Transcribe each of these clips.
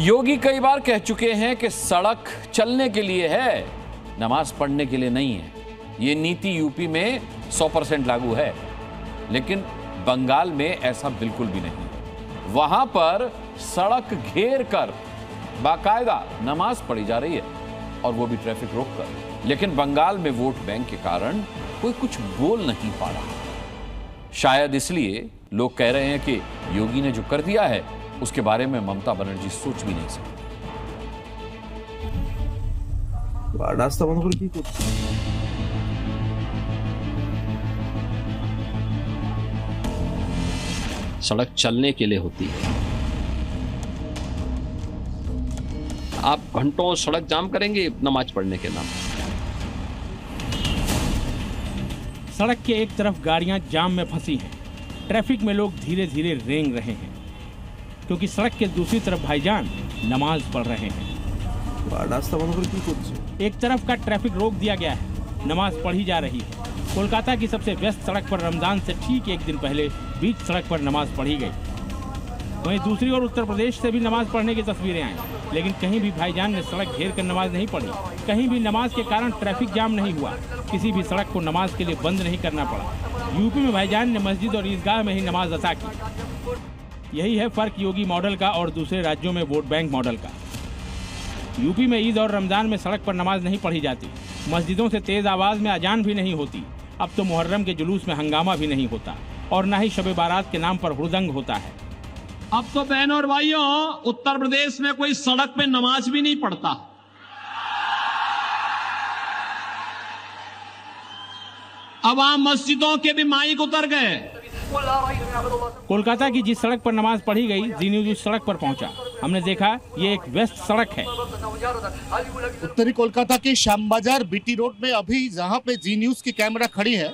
योगी कई बार कह चुके हैं कि सड़क चलने के लिए है, नमाज पढ़ने के लिए नहीं है। ये नीति यूपी में 100% लागू है, लेकिन बंगाल में ऐसा बिल्कुल भी नहीं। वहां पर सड़क घेर कर बाकायदा नमाज पढ़ी जा रही है, और वो भी ट्रैफिक रोक कर। लेकिन बंगाल में वोट बैंक के कारण कोई कुछ बोल नहीं पा रहा। शायद इसलिए लोग कह रहे हैं कि योगी ने जो कर दिया है उसके बारे में ममता बनर्जी सोच भी नहीं सकती। रास्ता बंद कर की कुछ सड़क चलने के लिए होती है। आप घंटों सड़क जाम करेंगे नमाज पढ़ने के नाम। सड़क के एक तरफ गाड़ियां जाम में फंसी हैं, ट्रैफिक में लोग धीरे धीरे रेंग रहे हैं, क्योंकि सड़क के दूसरी तरफ भाईजान नमाज पढ़ रहे हैं। रास्ता बंद कर की कुछ एक तरफ का ट्रैफिक रोक दिया गया है, नमाज पढ़ी जा रही है। कोलकाता की सबसे व्यस्त सड़क पर रमजान से ठीक एक दिन पहले बीच सड़क पर नमाज पढ़ी गई। वहीं दूसरी ओर उत्तर प्रदेश से भी नमाज पढ़ने की तस्वीरें आई, लेकिन कहीं भी भाईजान ने सड़क घेर कर नमाज नहीं पढ़ी। कहीं भी नमाज के कारण ट्रैफिक जाम नहीं हुआ, किसी भी सड़क को नमाज के लिए बंद नहीं करना पड़ा। यूपी में भाईजान ने मस्जिद और ईदगाह में ही नमाज अता की। यही है फर्क योगी मॉडल का और दूसरे राज्यों में वोट बैंक मॉडल का। यूपी में ईद और रमजान में सड़क पर नमाज नहीं पढ़ी जाती, मस्जिदों से तेज आवाज में अजान भी नहीं होती। अब तो मुहर्रम के जुलूस में हंगामा भी नहीं होता, और न ही शब बारात के नाम पर हुड़दंग होता है। अब तो बहनों और भाइयों, उत्तर प्रदेश में कोई सड़क पे नमाज भी नहीं पढ़ता। अब वहां मस्जिदों के भी माइक उतर गए। कोलकाता की जिस सड़क पर नमाज पढ़ी गई, जी न्यूज उस सड़क पर पहुंचा। हमने देखा ये एक व्यस्त सड़क है। उत्तरी कोलकाता के श्याम बाजार बीटी रोड में अभी जहां पे जी न्यूज की कैमरा खड़ी है,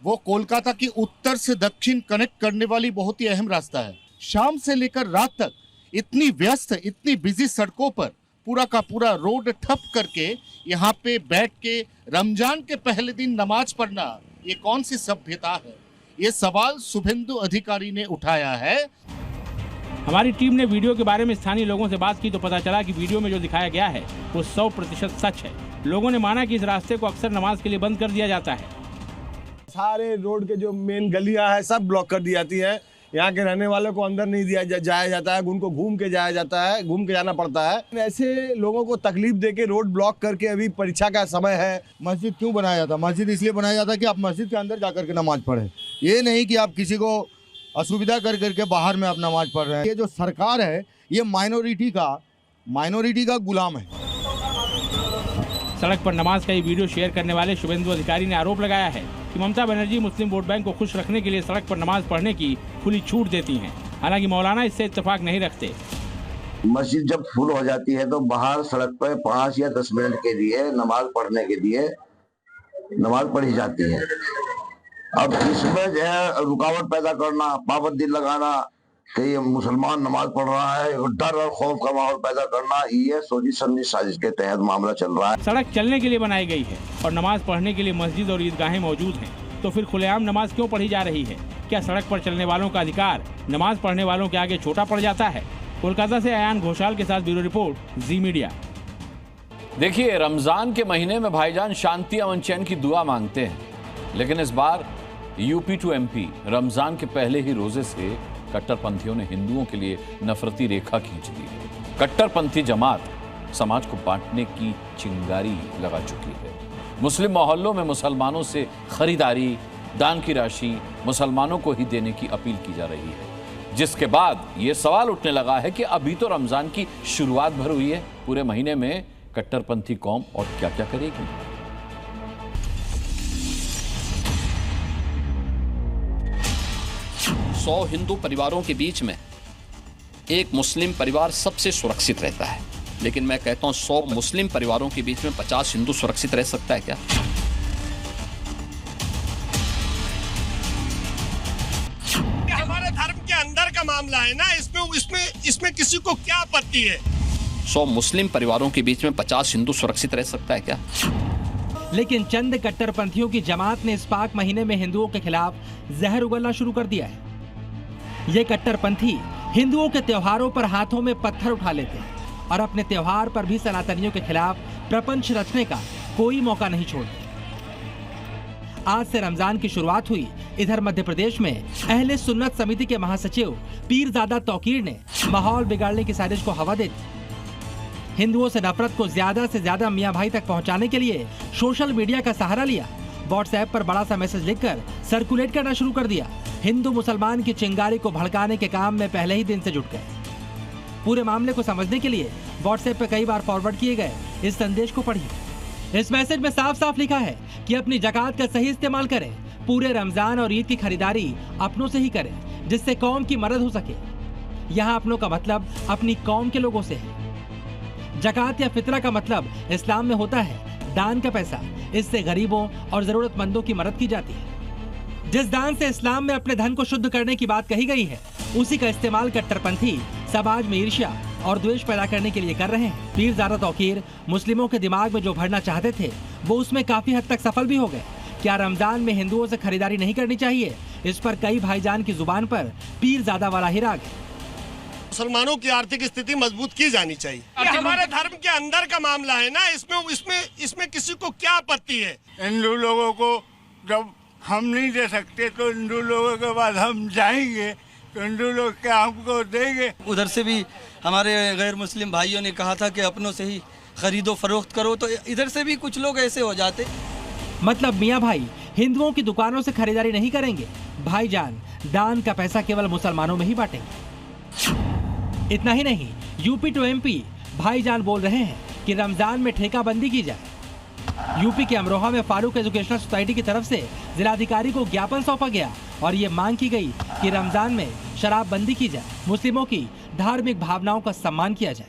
वो कोलकाता की उत्तर से दक्षिण कनेक्ट करने वाली बहुत ही अहम रास्ता है। शाम से लेकर रात तक इतनी व्यस्त, इतनी बिजी सड़कों पर पूरा का पूरा रोड ठप करके यहाँ पे बैठ के रमजान के पहले दिन नमाज पढ़ना, ये कौन सी सभ्यता है? ये सवाल शुभेंदु अधिकारी ने उठाया है। हमारी टीम ने वीडियो के बारे में स्थानीय लोगों से बात की तो पता चला कि वीडियो में जो दिखाया गया है वो 100% सच है। लोगों ने माना कि इस रास्ते को अक्सर नमाज के लिए बंद कर दिया जाता है। सारे रोड के जो मेन गलियां हैं सब ब्लॉक कर दी जाती है। यहाँ के रहने वालों को अंदर नहीं जाया जाता है, उनको घूम के जाया जाता है, घूम के जाना पड़ता है। ऐसे लोगों को तकलीफ देके रोड ब्लॉक करके, अभी परीक्षा का समय है। मस्जिद क्यों बनाया जाता? मस्जिद इसलिए बनाया जाता है कि आप मस्जिद के अंदर जाकर के नमाज पढ़ें, ये नहीं कि आप किसी को असुविधा कर करके बाहर में आप नमाज पढ़ रहे हैं। ये जो सरकार है ये माइनॉरिटी का गुलाम है। सड़क पर नमाज का ये वीडियो शेयर करने वाले शुभेंदु अधिकारी ने आरोप लगाया है कि ममता बनर्जी मुस्लिम वोट बैंक को खुश रखने के लिए सड़क पर नमाज पढ़ने की खुली छूट देती हैं। हालांकि मौलाना इससे इत्तेफाक नहीं रखते। मस्जिद जब फुल हो जाती है तो बाहर सड़क पर 5 या 10 मिनट के लिए नमाज पढ़ने के लिए नमाज पढ़ी जाती है। अब इसमें जो है रुकावट पैदा करना, पाबंदी लगाना कि ये मुसलमान नमाज पढ़ रहा है, डर और खौफ का माहौल पैदा करना, ये सोची समझी साजिश के तहत मामला चल रहा है। सड़क चलने के लिए बनाई गई है और नमाज पढ़ने के लिए मस्जिद और ईदगाहें मौजूद हैं, तो फिर खुलेआम नमाज क्यों पढ़ी जा रही है? क्या सड़क पर चलने वालों का अधिकार नमाज पढ़ने वालों के आगे छोटा पड़ जाता है? कोलकाता से अयान घोषाल के साथ ब्यूरो रिपोर्ट, जी मीडिया। देखिए, रमजान के महीने में भाईजान शांति अमन चैन की दुआ मांगते हैं, लेकिन इस बार यूपी टू एमपी रमजान के पहले ही रोजे से कट्टरपंथियों ने हिंदुओं के लिए नफरती रेखा खींच दी है। कट्टरपंथी जमात समाज को बांटने की चिंगारी लगा चुकी है। मुस्लिम मोहल्लों में मुसलमानों से खरीदारी, दान की राशि मुसलमानों को ही देने की अपील की जा रही है, जिसके बाद ये सवाल उठने लगा है कि अभी तो रमजान की शुरुआत भर हुई है, पूरे महीने में कट्टरपंथी कौम और क्या क्या करेगी। 100 हिंदू परिवारों के बीच में एक मुस्लिम परिवार सबसे सुरक्षित रहता है, लेकिन मैं कहता हूं 100 मुस्लिम परिवारों के बीच में 50 हिंदू सुरक्षित रह सकता है क्या? हमारे धर्म के अंदर का मामला है ना, इसमें किसी को क्या आपत्ति है? 100 मुस्लिम परिवारों के बीच में 50 हिंदू सुरक्षित रह सकता है क्या? लेकिन चंद कट्टरपंथियों की जमात ने इस पाक महीने में हिंदुओं के खिलाफ जहर उगलना शुरू कर दिया है। ये कट्टरपंथी हिंदुओं के त्योहारों पर हाथों में पत्थर उठा लेते हैं, और अपने त्योहार पर भी सनातनियों के खिलाफ प्रपंच रचने का कोई मौका नहीं छोड़ते। आज से रमजान की शुरुआत हुई। इधर मध्य प्रदेश में अहले सुन्नत समिति के महासचिव पीरजादा तौकीर ने माहौल बिगाड़ने की साजिश को हवा दे दी। हिंदुओं से नफरत को ज्यादा से ज्यादा मियां भाई तक पहुंचाने के लिए सोशल मीडिया का सहारा लिया। व्हाट्सएप पर बड़ा सा मैसेज लिखकर सर्कुलेट करना शुरू कर दिया। हिंदू मुसलमान की चिंगारी को भड़काने के काम में पहले ही दिन से जुट गए। पूरे मामले को समझने के लिए व्हाट्सएप पर कई बार फॉरवर्ड किए गए इस संदेश को पढ़िए। इस मैसेज में साफ साफ लिखा है कि अपनी ज़कात का सही इस्तेमाल करें। पूरे रमजान और ईद की खरीदारी अपनों से ही करें, जिससे कौम की मदद हो सके। यहाँ अपनों का मतलब अपनी कौम के लोगों से है। ज़कात या फितरा का मतलब इस्लाम में होता है दान का पैसा। इससे गरीबों और जरूरतमंदों की मदद की जाती है। जिस दान से इस्लाम में अपने धन को शुद्ध करने की बात कही गई है, उसी का इस्तेमाल कट्टरपंथी समाज में ईर्ष्या और द्वेष पैदा करने के लिए कर रहे हैं। पीरजादा तौकीर मुस्लिमों के दिमाग में जो भरना चाहते थे वो उसमें काफी हद तक सफल भी हो गए। क्या रमजान में हिंदुओं से खरीदारी नहीं करनी चाहिए? इस पर कई भाईजान की जुबान पर पीरजादा वाला ही राग है। मुसलमानों की आर्थिक स्थिति मजबूत की जानी चाहिए। ये हमारे धर्म के अंदर का मामला है ना, इसमें किसी को क्या आपत्ति है? हिंदू लोगों को जब हम नहीं दे सकते तो हिंदू लोगों के बाद हम जाएंगे तो हिंदू लोग क्या हमको देंगे? उधर से भी हमारे गैर मुस्लिम भाइयों ने कहा था कि अपनों से ही खरीदो फरोख्त करो, तो इधर से भी कुछ लोग ऐसे हो जाते। मतलब मियाँ भाई हिंदुओं की दुकानों से खरीदारी नहीं करेंगे। भाईजान दान का पैसा केवल मुसलमानों में ही बांटेंगे। इतना ही नहीं, यूपी टू एमपी भाईजान बोल रहे हैं कि रमजान में ठेका बंदी की जाए। यूपी के अमरोहा में फारूक एजुकेशनल सोसाइटी की तरफ से जिलाधिकारी को ज्ञापन सौंपा गया और ये मांग की गई कि रमजान में शराब बंदी की जाए, मुस्लिमों की धार्मिक भावनाओं का सम्मान किया जाए।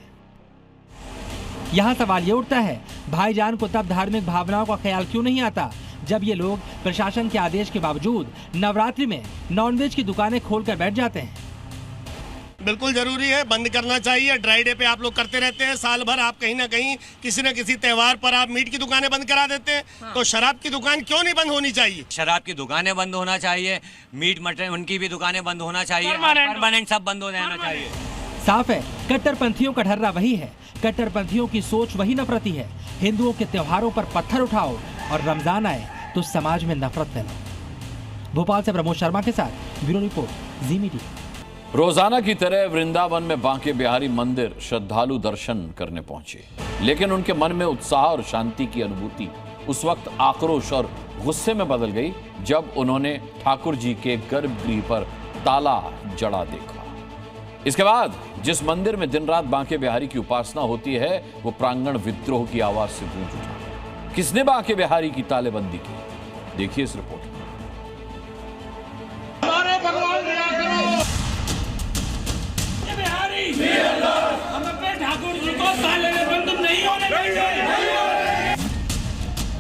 यहाँ सवाल ये उठता है, भाईजान को तब धार्मिक भावनाओं का ख्याल क्यों नहीं आता जब ये लोग प्रशासन के आदेश के बावजूद नवरात्रि में नॉनवेज की दुकानें खोलकर बैठ जाते हैं? बिल्कुल जरूरी है, बंद करना चाहिए। ड्राई डे पे आप लोग करते रहते हैं, साल भर आप कहीं ना कहीं किसी न किसी त्योहार पर आप मीट की दुकानें बंद करा देते हैं। तो शराब की दुकान क्यों नहीं बंद होनी चाहिए? शराब की दुकानें बंद होना चाहिए, मीट मटन उनकी भी दुकानें बंद होना चाहिए, परमानेंट सब बंद हो जाना चाहिए। साफ है, कट्टरपंथियों का ढर्रा वही है, कट्टरपंथियों की सोच वही नफरती है। हिंदुओं के त्योहारों पर पत्थर उठाओ और रमजान आए तो समाज में नफरत फैलाओ। भोपाल से प्रमोद शर्मा के साथ ब्यूरो रिपोर्ट, जी मीडिया। रोजाना की तरह वृंदावन में बांके बिहारी मंदिर श्रद्धालु दर्शन करने पहुंचे, लेकिन उनके मन में उत्साह और शांति की अनुभूति उस वक्त आक्रोश और गुस्से में बदल गई जब उन्होंने ठाकुर जी के गर्भगृह पर ताला जड़ा देखा। इसके बाद जिस मंदिर में दिन रात बांके बिहारी की उपासना होती है, वो प्रांगण विद्रोह की आवाज से गूंज उठा। किसने बांके बिहारी की तालेबंदी की? देखिए इस रिपोर्ट में। हम अपने ठाकुर जी को ताले में बंद नहीं होने देंगे।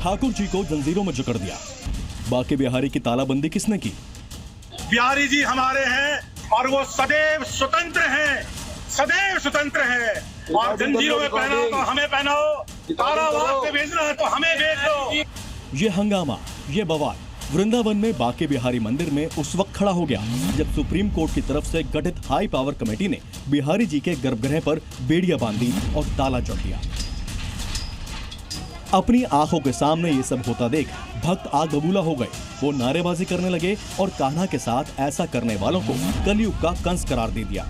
ठाकुर जी को जंजीरों में जकड़ दिया। बांके बिहारी की तालाबंदी किसने की? बिहारी जी हमारे हैं और वो सदैव स्वतंत्र हैं, सदैव स्वतंत्र हैं। और जंजीरों में पहनाओ तो हमें पहनाओ, कारावास से भेजना है तो हमें भेज दो। ये हंगामा, ये बवाल वृंदावन में बांके बिहारी मंदिर में उस वक्त खड़ा हो गया जब सुप्रीम कोर्ट की तरफ से गठित हाई पावर कमेटी ने बिहारी जी के गर्भगृह पर बेड़ियां बांधी और ताला जड़ दिया। अपनी आंखों के सामने ये सब होता देख भक्त आग बबूला हो गए। वो नारेबाजी करने लगे और कान्हा के साथ ऐसा करने वालों को कलयुग का कंस करार दे दिया।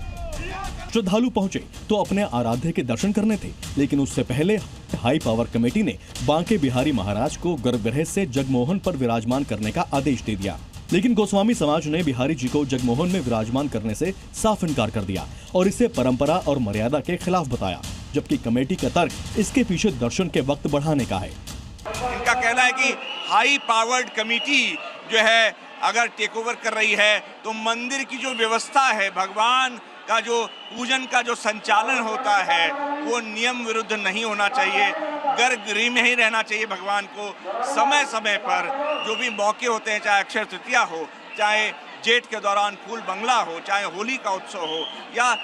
श्रद्धालु पहुंचे तो अपने आराध्य के दर्शन करने थे, लेकिन उससे पहले हाई पावर कमेटी ने बांके बिहारी महाराज को गर्भगृह से जगमोहन पर विराजमान करने का आदेश दे दिया। लेकिन गोस्वामी समाज ने बिहारी जी को जगमोहन में विराजमान करने से साफ इनकार कर दिया और इसे परंपरा और मर्यादा के खिलाफ बताया, जबकि कमेटी का तर्क इसके पीछे दर्शन के वक्त बढ़ाने का है। इनका कहना है कि हाई पावर्ड कमेटी जो है अगर टेक ओवर कर रही है तो मंदिर की जो व्यवस्था है, भगवान का जो पूजन का जो संचालन होता है वो नियम विरुद्ध नहीं होना चाहिए। गर्भगृह में ही रहना चाहिए। भगवान को समय समय पर जो भी मौके होते हैं, चाहे अक्षय तृतीया हो, चाहे जेठ के दौरान फूल बंगला हो, चाहे होली का उत्सव हो, या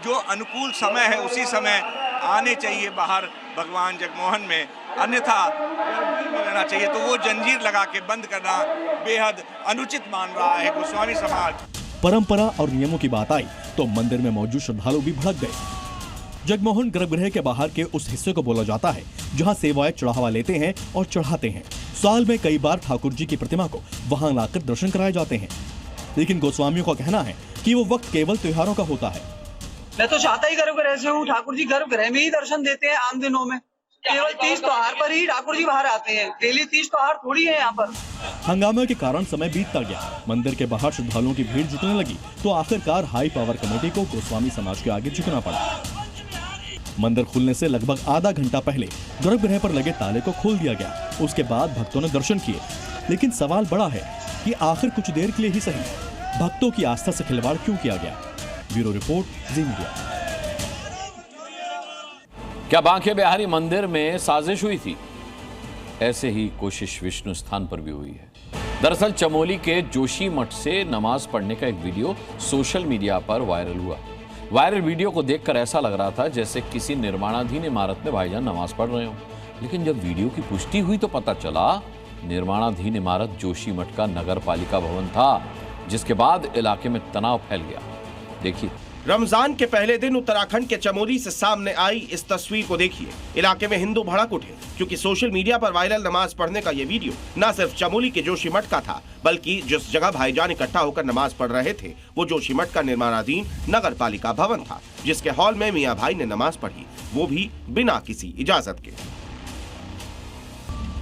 जो अनुकूल समय है उसी समय आने चाहिए बाहर भगवान जगमोहन में, अन्यथा गर्भगृह में रहना चाहिए। तो वो जंजीर लगा के बंद करना बेहद अनुचित मान रहा है गोस्वामी समाज। परंपरा और नियमों की बात आई तो मंदिर में मौजूद श्रद्धालु भी भड़क गए। जगमोहन गर्भगृह के बाहर के उस हिस्से को बोला जाता है जहां सेवायत चढ़ावा लेते हैं और चढ़ाते हैं। साल में कई बार ठाकुर जी की प्रतिमा को वहां लाकर दर्शन कराए जाते हैं, लेकिन गोस्वामियों का कहना है कि वो वक्त केवल त्योहारों का होता है। मैं तो चाहता ही गर्भगृह से हूँ, ठाकुर जी गर्भगृह में ही दर्शन देते हैं आम दिनों में। केवल तीज त्योहार पर ही ठाकुर जी बाहर आते हैं, डेली तीज त्योहार थोड़ी है यहाँ पर। हंगामे के कारण समय बीतता गया, मंदिर के बाहर श्रद्धालुओं की भीड़ जुटने लगी तो आखिरकार हाई पावर कमेटी को गोस्वामी समाज के आगे झुकना पड़ा। मंदिर खुलने से लगभग आधा घंटा पहले गर्भगृह पर लगे ताले को खोल दिया गया। उसके बाद भक्तों ने दर्शन किए, लेकिन सवाल बड़ा है कि आखिर कुछ देर के लिए ही सही भक्तों की आस्था से खिलवाड़ क्यों किया गया। ब्यूरो रिपोर्ट, जी मीडिया। क्या बांके बिहारी मंदिर में साजिश हुई थी? ऐसे ही कोशिश विष्णु स्थान पर भी हुई है। दरअसल चमोली के जोशी मठ से नमाज पढ़ने का एक वीडियो सोशल मीडिया पर वायरल हुआ। वायरल वीडियो को देखकर ऐसा लग रहा था जैसे किसी निर्माणाधीन इमारत में भाईजान नमाज पढ़ रहे हो, लेकिन जब वीडियो की पुष्टि हुई तो पता चला निर्माणाधीन इमारत जोशी मठ का नगर पालिका भवन था, जिसके बाद इलाके में तनाव फैल गया। देखिए। रमजान के पहले दिन उत्तराखंड के चमोली से सामने आई इस तस्वीर को देखिए। इलाके में हिंदू भड़क उठे क्योंकि सोशल मीडिया पर वायरल नमाज पढ़ने का ये वीडियो न सिर्फ चमोली के जोशी मठ का था, बल्कि जिस जगह भाईजान इकट्ठा होकर नमाज पढ़ रहे थे वो जोशी मठ का निर्माणाधीन नगर पालिका भवन था, जिसके हॉल में मियां भाई ने नमाज पढ़ी, वो भी बिना किसी इजाजत के।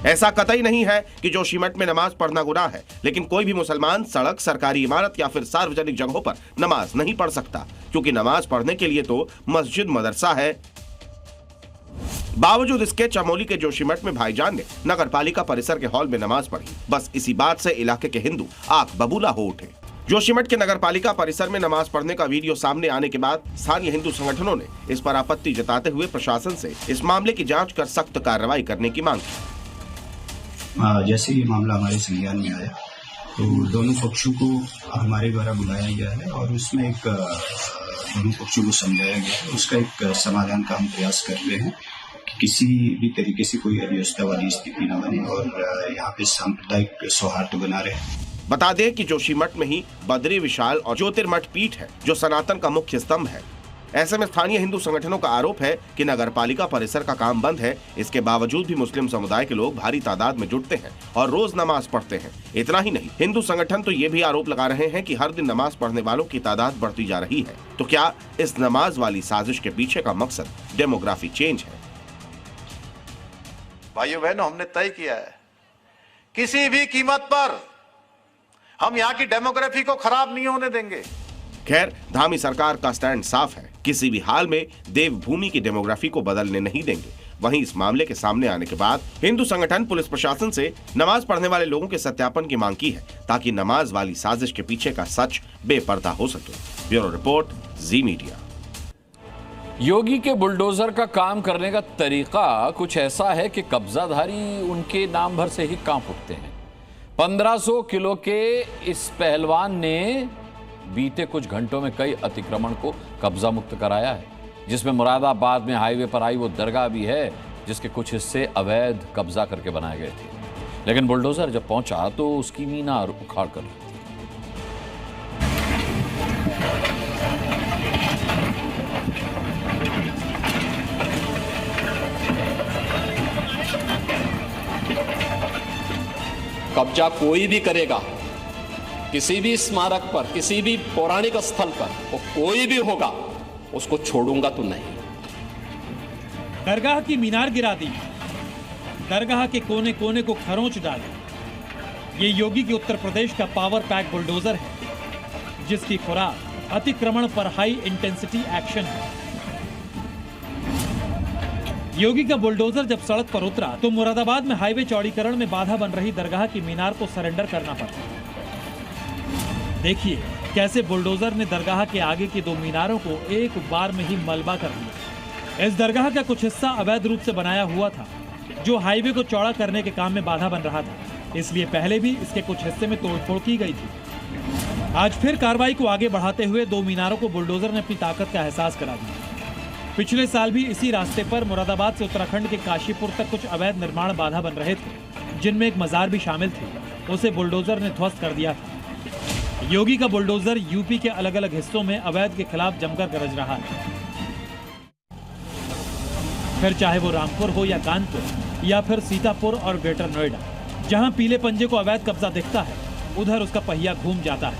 ऐसा कतई नहीं है कि जोशी मठ में नमाज पढ़ना गुनाह है, लेकिन कोई भी मुसलमान सड़क, सरकारी इमारत या फिर सार्वजनिक जगहों पर नमाज नहीं पढ़ सकता, क्योंकि नमाज पढ़ने के लिए तो मस्जिद, मदरसा है। बावजूद इसके चमोली के जोशी मठ में भाईजान ने नगर पालिका परिसर के हॉल में नमाज पढ़ी। बस इसी बात से इलाके के हिंदू आंख बबूला हो उठे। जोशी मठ के नगर पालिका परिसर में नमाज पढ़ने का वीडियो सामने आने के बाद स्थानीय हिंदू संगठनों ने इस पर आपत्ति जताते हुए प्रशासन से इस मामले की जांच कर सख्त कार्रवाई करने की मांग की। जैसे ये मामला हमारे संज्ञान में आया तो दोनों पक्षों को हमारे द्वारा बुलाया गया है और उसमें एक दोनों पक्षों को समझाया गया है। उसका एक समाधान का हम प्रयास कर रहे हैं कि किसी भी तरीके से कोई अव्यवस्था वाली स्थिति न बने और यहाँ पे सांप्रदायिक सौहार्द बना रहे। बता दें कि जोशी मठ में ही बद्री, विशाल और ज्योतिर्मठ पीठ है, जो सनातन का मुख्य स्तंभ है। ऐसे में स्थानीय हिंदू संगठनों का आरोप है कि नगर पालिका परिसर का काम बंद है, इसके बावजूद भी मुस्लिम समुदाय के लोग भारी तादाद में जुटते हैं और रोज नमाज पढ़ते हैं। इतना ही नहीं, हिंदू संगठन तो ये भी आरोप लगा रहे हैं कि हर दिन नमाज पढ़ने वालों की तादाद बढ़ती जा रही है। तो क्या इस नमाज वाली साजिश के पीछे का मकसद डेमोग्राफी चेंज है? भाइयों बहनों, हमने तय किया है किसी भी कीमत पर हम यहाँ की डेमोग्राफी को खराब नहीं होने देंगे। खैर, धामी सरकार का स्टैंड साफ है, किसी भी हाल में देवभूमि की डेमोग्राफी को बदलने नहीं देंगे। वहीं इस मामले के सामने आने के बाद हिंदू संगठन पुलिस प्रशासन से नमाज पढ़ने वाले लोगों के सत्यापन की मांग की है, ताकि नमाज वाली साजिश के पीछे का सच बेपर्दा हो सके। ब्यूरो रिपोर्ट, जी मीडिया। योगी के बुलडोजर का काम करने का तरीका कुछ ऐसा है कि कब्जाधारी उनके नाम भर से ही कांप उठते हैं। 1500 किलो के इस पहलवान ने बीते कुछ घंटों में कई अतिक्रमण को कब्जा मुक्त कराया है, जिसमें मुरादाबाद में हाईवे पर आई वो दरगाह भी है जिसके कुछ हिस्से अवैध कब्जा करके बनाए गए थे। लेकिन बुलडोजर जब पहुंचा तो उसकी मीनार उखाड़ कर ली थी। कब्जा कोई भी करेगा, किसी भी स्मारक पर, किसी भी पौराणिक स्थल पर, वो कोई भी होगा, उसको छोड़ूंगा तो नहीं। दरगाह की मीनार गिरा दी, दरगाह के कोने कोने को खरोंच डाले। ये योगी के उत्तर प्रदेश का पावर पैक बुलडोजर है, जिसकी खुराक अतिक्रमण पर हाई इंटेंसिटी एक्शन है। योगी का बुलडोजर जब सड़क पर उतरा तो मुरादाबाद में हाईवे चौड़ीकरण में बाधा बन रही दरगाह की मीनार को सरेंडर करना पड़ा। देखिए कैसे बुलडोजर ने दरगाह के आगे की 2 मीनारों को एक बार में ही मलबा कर दिया। इस दरगाह का कुछ हिस्सा अवैध रूप से बनाया हुआ था, जो हाईवे को चौड़ा करने के काम में बाधा बन रहा था, इसलिए पहले भी इसके कुछ हिस्से में तोड़फोड़ की गई थी। आज फिर कार्रवाई को आगे बढ़ाते हुए 2 मीनारों को बुलडोजर ने अपनी ताकत का एहसास करा दिया। पिछले साल भी इसी रास्ते पर मुरादाबाद से उत्तराखंड के काशीपुर तक कुछ अवैध निर्माण बाधा बन रहे थे, जिनमें एक मजार भी शामिल थी। उसे बुलडोजर ने ध्वस्त कर दिया था। योगी का बुलडोजर यूपी के अलग अलग हिस्सों में अवैध के खिलाफ जमकर गरज रहा है। फिर चाहे वो रामपुर हो या कानपुर या फिर सीतापुर और ग्रेटर नोएडा, जहां पीले पंजे को अवैध कब्जा दिखता है उधर उसका पहिया घूम जाता है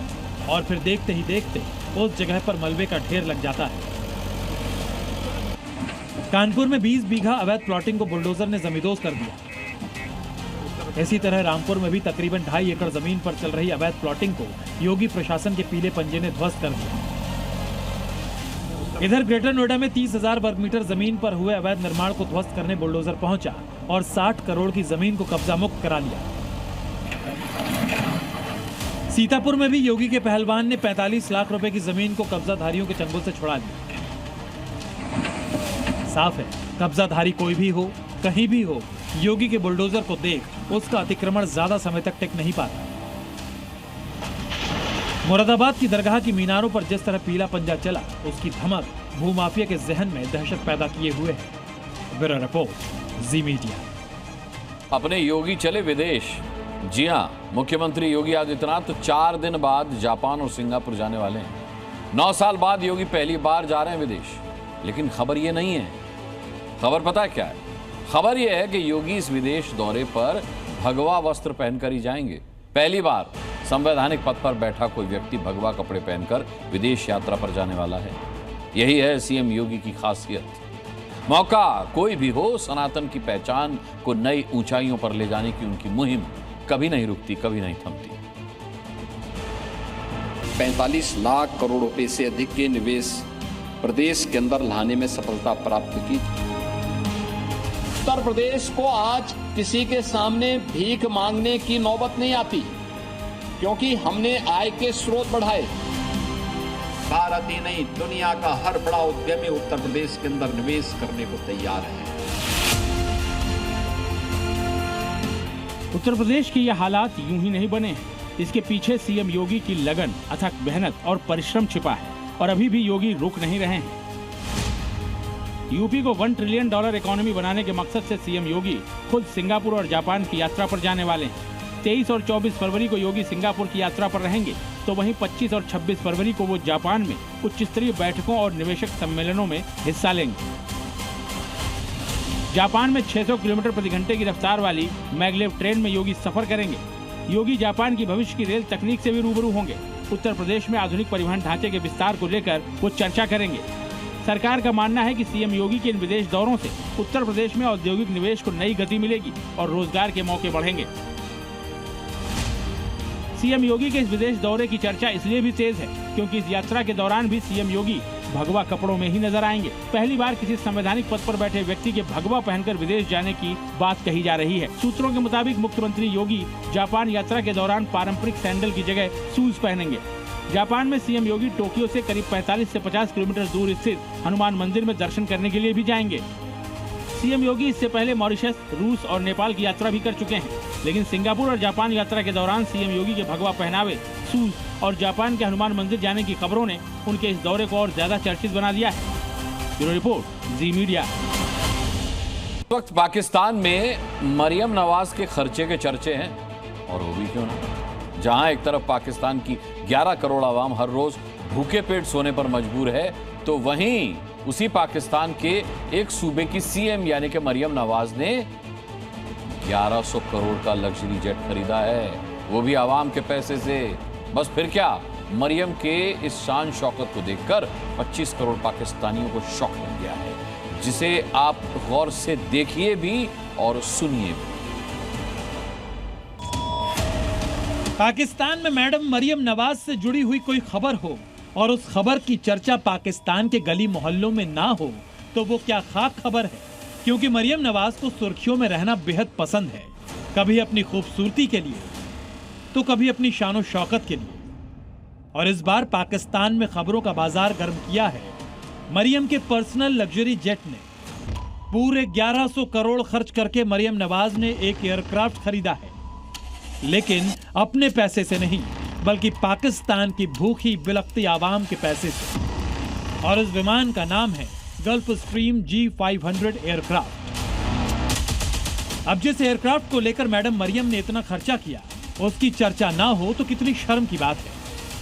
और फिर देखते ही देखते उस जगह पर मलबे का ढेर लग जाता है। कानपुर में 20 बीघा अवैध प्लॉटिंग को बुलडोजर ने जमींदोज कर दिया। इसी तरह रामपुर में भी तकरीबन 2.5 एकड़ जमीन पर चल रही अवैध प्लॉटिंग को योगी प्रशासन के पीले पंजे ने ध्वस्त कर दिया। इधर ग्रेटर नोएडा में 30,000 वर्ग मीटर जमीन पर हुए अवैध निर्माण को ध्वस्त करने बुलडोजर पहुंचा और 60 करोड़ की जमीन को कब्जा मुक्त करा लिया। सीतापुर में भी योगी के पहलवान ने 45 लाख रुपए की जमीन को कब्जाधारियों के चंगुल से छुड़ा लिया। साफ है, कब्जाधारी कोई भी हो, कहीं भी हो, योगी के बुलडोजर को देख उसका अतिक्रमण ज्यादा समय तक टिक नहीं पाता। मुरादाबाद की दरगाह की मीनारों पर जिस तरह पीला पंजा चला, उसकी धमक भूमाफिया के जहन में दहशत पैदा किए हुए है। ब्यूरो रिपोर्ट, जी मीडिया। अपने योगी चले विदेश। जी हां, मुख्यमंत्री योगी आदित्यनाथ तो 4 दिन बाद जापान और सिंगापुर जाने वाले हैं। 9 साल बाद योगी पहली बार जा रहे हैं विदेश। लेकिन खबर ये नहीं है। खबर पता है क्या है? खबर यह है कि योगी इस विदेश दौरे पर भगवा वस्त्र पहनकर ही जाएंगे। पहली बार संवैधानिक पद पर बैठा कोई व्यक्ति भगवा कपड़े पहनकर विदेश यात्रा पर जाने वाला है। यही है सीएम योगी की खासियत। मौका कोई भी हो, सनातन की पहचान को नई ऊंचाइयों पर ले जाने की उनकी मुहिम कभी नहीं रुकती, कभी नहीं थमती। 45 लाख करोड़ रुपए से अधिक के निवेश प्रदेश के अंदर लाने में सफलता प्राप्त की। उत्तर प्रदेश को आज किसी के सामने भीख मांगने की नौबत नहीं आती, क्योंकि हमने आय के स्रोत बढ़ाए। भारत ही नहीं, दुनिया का हर बड़ा उद्यमी उत्तर प्रदेश के अंदर निवेश करने को तैयार है। उत्तर प्रदेश के ये हालात यूं ही नहीं बने हैं। इसके पीछे सीएम योगी की लगन, अथक मेहनत और परिश्रम छिपा है और अभी भी योगी रुक नहीं रहे हैं। यूपी को $1 ट्रिलियन इकोनॉमी बनाने के मकसद से सीएम योगी खुद सिंगापुर और जापान की यात्रा पर जाने वाले हैं। 23 और 24 फरवरी को योगी सिंगापुर की यात्रा पर रहेंगे, तो वहीं 25 और 26 फरवरी को वो जापान में उच्च स्तरीय बैठकों और निवेशक सम्मेलनों में हिस्सा लेंगे। जापान में 600 किलोमीटर प्रति घंटे की रफ्तार वाली मैगलेव ट्रेन में योगी सफर करेंगे। योगी जापान की भविष्य की रेल तकनीक से भी रूबरू होंगे। उत्तर प्रदेश में आधुनिक परिवहन ढांचे के विस्तार को लेकर वो चर्चा करेंगे। सरकार का मानना है कि सीएम योगी के इन विदेश दौरों से उत्तर प्रदेश में औद्योगिक निवेश को नई गति मिलेगी और रोजगार के मौके बढ़ेंगे। सीएम योगी के इस विदेश दौरे की चर्चा इसलिए भी तेज है क्योंकि इस यात्रा के दौरान भी सीएम योगी भगवा कपड़ों में ही नजर आएंगे। पहली बार किसी संवैधानिक पद पर बैठे व्यक्ति के भगवा पहनकर विदेश जाने की बात कही जा रही है। सूत्रों के मुताबिक मुख्यमंत्री योगी जापान यात्रा के दौरान पारंपरिक सैंडल की जगह शूज पहनेंगे। जापान में सीएम योगी टोक्यो से करीब 45 से 50 किलोमीटर दूर स्थित हनुमान मंदिर में दर्शन करने के लिए भी जाएंगे। सीएम योगी इससे पहले मॉरिशस, रूस और नेपाल की यात्रा भी कर चुके हैं, लेकिन सिंगापुर और जापान यात्रा के दौरान सीएम योगी के भगवा पहनावे, शूज और जापान के हनुमान मंदिर जाने की खबरों ने उनके इस दौरे को और ज्यादा चर्चित बना दिया है। ब्यूरो रिपोर्ट, जी मीडिया। इस वक्त पाकिस्तान में मरियम नवाज के खर्चे के चर्चे हैं, और वो भी क्यों ना। जहां एक तरफ पाकिस्तान की 11 करोड़ आवाम हर रोज भूखे पेट सोने पर मजबूर है, तो वहीं उसी पाकिस्तान के एक सूबे की सीएम यानी कि मरियम नवाज ने 1100 करोड़ का लग्जरी जेट खरीदा है, वो भी आवाम के पैसे से। बस फिर क्या, मरियम के इस शान शौकत को देखकर 25 करोड़ पाकिस्तानियों को शौक लग गया है, जिसे आप गौर से देखिए भी और सुनिए भी। पाकिस्तान में मैडम मरियम नवाज से जुड़ी हुई कोई खबर हो और उस खबर की चर्चा पाकिस्तान के गली मोहल्लों में ना हो, तो वो क्या खाक खबर है। क्योंकि मरियम नवाज को सुर्खियों में रहना बेहद पसंद है, कभी अपनी खूबसूरती के लिए तो कभी अपनी शान शौकत के लिए। और इस बार पाकिस्तान में खबरों का बाजार गर्म किया है मरियम के पर्सनल लग्जरी जेट ने। पूरे 1100 करोड़ खर्च करके मरियम नवाज ने एक एयरक्राफ्ट खरीदा है, लेकिन अपने पैसे से नहीं बल्कि पाकिस्तान की भूखी बिलखती आवाम के पैसे से। और इस विमान का नाम है गल्फ स्ट्रीम G500 एयरक्राफ्ट। अब जिस एयरक्राफ्ट को लेकर मैडम मरियम ने इतना खर्चा किया, उसकी चर्चा ना हो तो कितनी शर्म की बात है।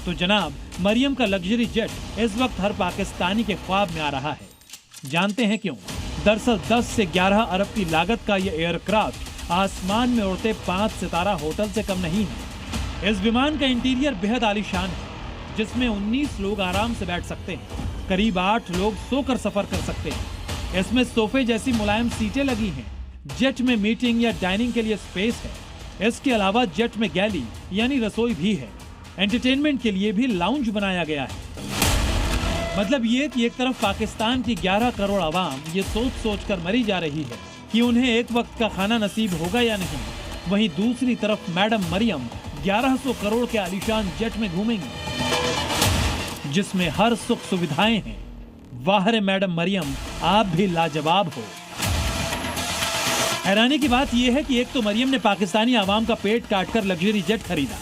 तो जनाब, मरियम का लग्जरी जेट इस वक्त हर पाकिस्तानी के ख्वाब में आ रहा है। जानते हैं क्यों? दरअसल 10 से 11 अरब की लागत का ये एयरक्राफ्ट आसमान में उड़ते 5 सितारा होटल से कम नहीं है। इस विमान का इंटीरियर बेहद आलीशान है, जिसमें 19 लोग आराम से बैठ सकते हैं। करीब 8 लोग सोकर सफर कर सकते हैं। इसमें सोफे जैसी मुलायम सीटें लगी हैं। जेट में मीटिंग या डाइनिंग के लिए स्पेस है। इसके अलावा जेट में गैली यानी रसोई भी है। एंटरटेनमेंट के लिए भी लाउंज बनाया गया है। मतलब ये कि एक तरफ पाकिस्तान की 11 करोड़ आवाम ये सोच कर मरी जा रही है कि उन्हें एक वक्त का खाना नसीब होगा या नहीं, वहीं दूसरी तरफ मैडम मरियम 1100 करोड़ के आलीशान जेट में घूमेंगी, जिसमें हर सुख सुविधाएं हैं। वाह रे मैडम मरियम, आप भी लाजवाब हो। हैरानी की बात यह है कि एक तो मरियम ने पाकिस्तानी आवाम का पेट काटकर लग्जरी जेट खरीदा,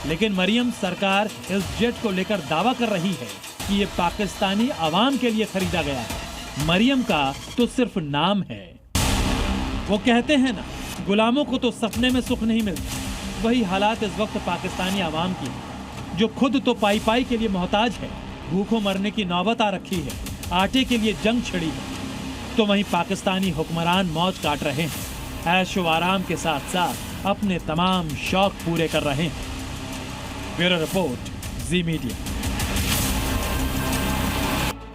लेकिन मरियम सरकार इस जेट को लेकर दावा कर रही है कि ये पाकिस्तानी आवाम के लिए खरीदा गया है। मरियम का तो सिर्फ नाम है। वो कहते हैं ना, गुलामों को तो सपने में सुख नहीं मिलता। वही हालात इस वक्त पाकिस्तानी आवाम की है, जो खुद तो पाई पाई के लिए मोहताज है। भूखों मरने की नौबत आ रखी है, आटे के लिए जंग छिड़ी है। तो वहीं पाकिस्तानी हुक्मरान मौज काट रहे हैं, ऐशो आराम के साथ साथ अपने तमाम शौक पूरे कर रहे हैं। ब्यूरो रिपोर्ट, जी मीडिया।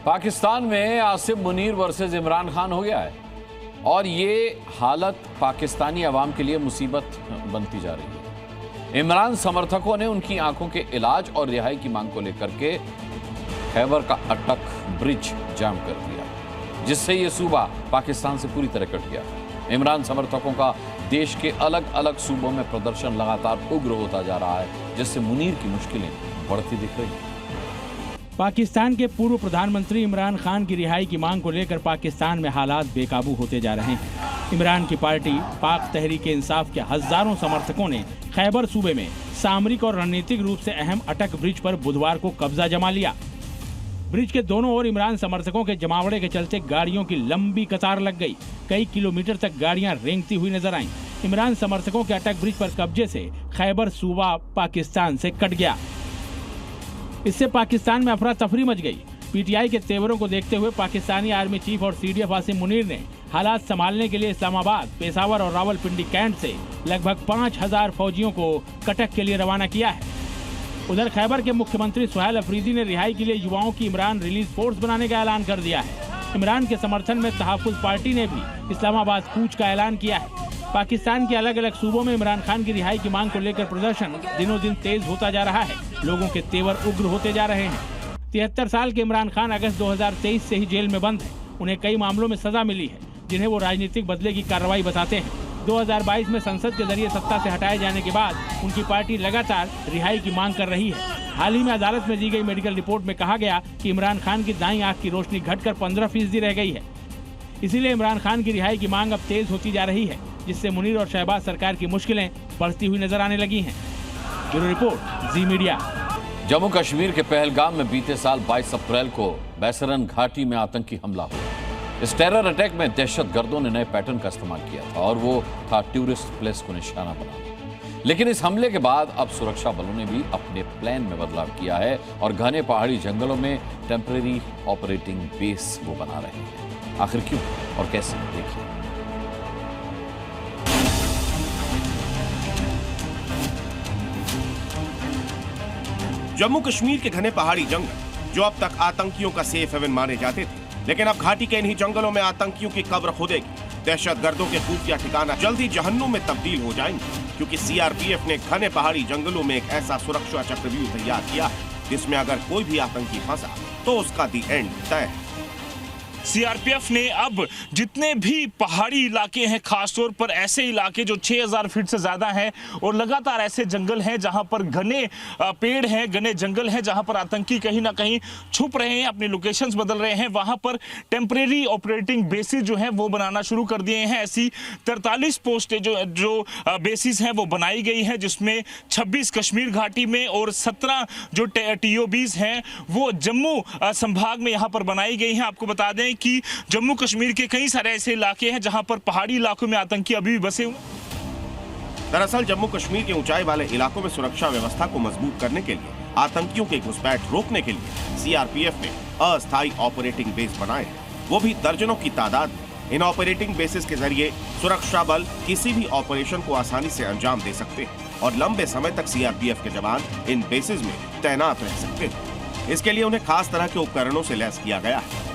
पाकिस्तान में आसिफ मुनीर वर्सेस इमरान खान हो गया है और ये हालत पाकिस्तानी अवाम के लिए मुसीबत बनती जा रही है। इमरान समर्थकों ने उनकी आंखों के इलाज और रिहाई की मांग को लेकर के खैबर का अटक ब्रिज जाम कर दिया, जिससे ये सूबा पाकिस्तान से पूरी तरह कट गया। इमरान समर्थकों का देश के अलग अलग सूबों में प्रदर्शन लगातार उग्र होता जा रहा है, जिससे मुनीर की मुश्किलें बढ़ती दिख रही हैं। पाकिस्तान के पूर्व प्रधानमंत्री इमरान खान की रिहाई की मांग को लेकर पाकिस्तान में हालात बेकाबू होते जा रहे हैं। इमरान की पार्टी पाक तहरीक इंसाफ के हजारों समर्थकों ने खैबर सूबे में सामरिक और रणनीतिक रूप से अहम अटक ब्रिज पर बुधवार को कब्जा जमा लिया। ब्रिज के दोनों ओर इमरान समर्थकों के जमावड़े के चलते गाड़ियों की लंबी कतार लग गई। कई किलोमीटर तक गाड़ियां रेंगती हुई नजर आईं। इमरान समर्थकों के अटक ब्रिज पर कब्जे से खैबर सूबा पाकिस्तान से कट गया। इससे पाकिस्तान में अफरा तफरी मच गई। पीटीआई के तेवरों को देखते हुए पाकिस्तानी आर्मी चीफ और सीडीएफ आसिम मुनीर ने हालात संभालने के लिए इस्लामाबाद, पेशावर और रावलपिंडी कैंट से लगभग 5000 फौजियों को कटक के लिए रवाना किया है। उधर खैबर के मुख्यमंत्री सुहेल अफरीदी ने रिहाई के लिए युवाओं की इमरान रिलीज फोर्स बनाने का ऐलान कर दिया है। इमरान के समर्थन में तहफ़्फ़ुज़ पार्टी ने भी इस्लामाबाद कूच का ऐलान किया है। पाकिस्तान के अलग अलग सूबों में इमरान खान की रिहाई की मांग को लेकर प्रदर्शन दिनों दिन तेज होता जा रहा है। लोगों के तेवर उग्र होते जा रहे हैं। 73 साल के इमरान खान अगस्त 2023 से ही जेल में बंद है। उन्हें कई मामलों में सजा मिली है, जिन्हें वो राजनीतिक बदले की कार्रवाई बताते हैं। 2022 में संसद के जरिए सत्ता से हटाए जाने के बाद उनकी पार्टी लगातार रिहाई की मांग कर रही है। हाल ही में अदालत में दी गई मेडिकल रिपोर्ट में कहा गया कि इमरान खान की दाईं आंख की रोशनी घटकर 15% रह गई है। इसीलिए इमरान खान की रिहाई की मांग अब तेज होती जा रही है, जिससे मुनीर और शहबाज सरकार की मुश्किलें बढ़ती हुई नजर आने लगी हैं। ब्यूरो रिपोर्ट, जी मीडिया। जम्मू कश्मीर के पहलगाम में बीते साल 22 अप्रैल को बैसरन घाटी में आतंकी हमला हुआ। इस टेरर अटैक में दहशतगर्दों ने नए पैटर्न का इस्तेमाल किया था और वो था टूरिस्ट प्लेस को निशाना बनाना। लेकिन इस हमले के बाद अब सुरक्षा बलों ने भी अपने प्लान में बदलाव किया है और घने पहाड़ी जंगलों में टेम्परेरी ऑपरेटिंग बेस वो बना रहे हैं। आखिर क्यों और कैसे, देखिए। जम्मू कश्मीर के घने पहाड़ी जंगल जो अब तक आतंकियों का सेफ हेवन माने जाते थे, लेकिन अब घाटी के इन्हीं जंगलों में आतंकियों की कब्र खोदेगी। दहशतगर्दों के खुफिया ठिकाना जल्दी जहन्नुम में तब्दील हो जाएंगे, क्योंकि सीआरपीएफ ने घने पहाड़ी जंगलों में एक ऐसा सुरक्षा चक्रव्यूह तैयार किया है जिसमें अगर कोई भी आतंकी फंसा तो उसका दी एंड तय है। सीआरपीएफ ने अब जितने भी पहाड़ी इलाके हैं, खासतौर पर ऐसे इलाके जो 6000 फीट से ज्यादा हैं और लगातार ऐसे जंगल हैं जहां पर घने पेड़ हैं, घने जंगल हैं, जहां पर आतंकी कहीं ना कहीं छुप रहे हैं, अपनी लोकेशंस बदल रहे हैं, वहां पर टेम्परेरी ऑपरेटिंग बेसिस जो है वो बनाना शुरू कर दिए हैं। ऐसी 43 पोस्टें जो बेसिस हैं वो बनाई गई हैं, जिसमें 26 कश्मीर घाटी में और 17 जो टीओबीज हैं वो जम्मू संभाग में यहाँ पर बनाई गई हैं। आपको बता दें कि जम्मू कश्मीर के कई सारे ऐसे इलाके हैं जहां पर पहाड़ी इलाकों में आतंकी अभी भी बसे हुए। दरअसल जम्मू कश्मीर के ऊंचाई वाले इलाकों में सुरक्षा व्यवस्था को मजबूत करने के लिए, आतंकियों के घुसपैठ रोकने के लिए सीआरपीएफ ने अस्थायी ऑपरेटिंग बेस बनाए हैं, वो भी दर्जनों की तादाद में। इन ऑपरेटिंग बेसिस के जरिए सुरक्षा बल किसी भी ऑपरेशन को आसानी से अंजाम दे सकते हैं और लंबे समय तक सीआरपीएफ के जवान इन बेसिस में तैनात रह सकते हैं। इसके लिए उन्हें खास तरह के उपकरणों से लैस किया गया है।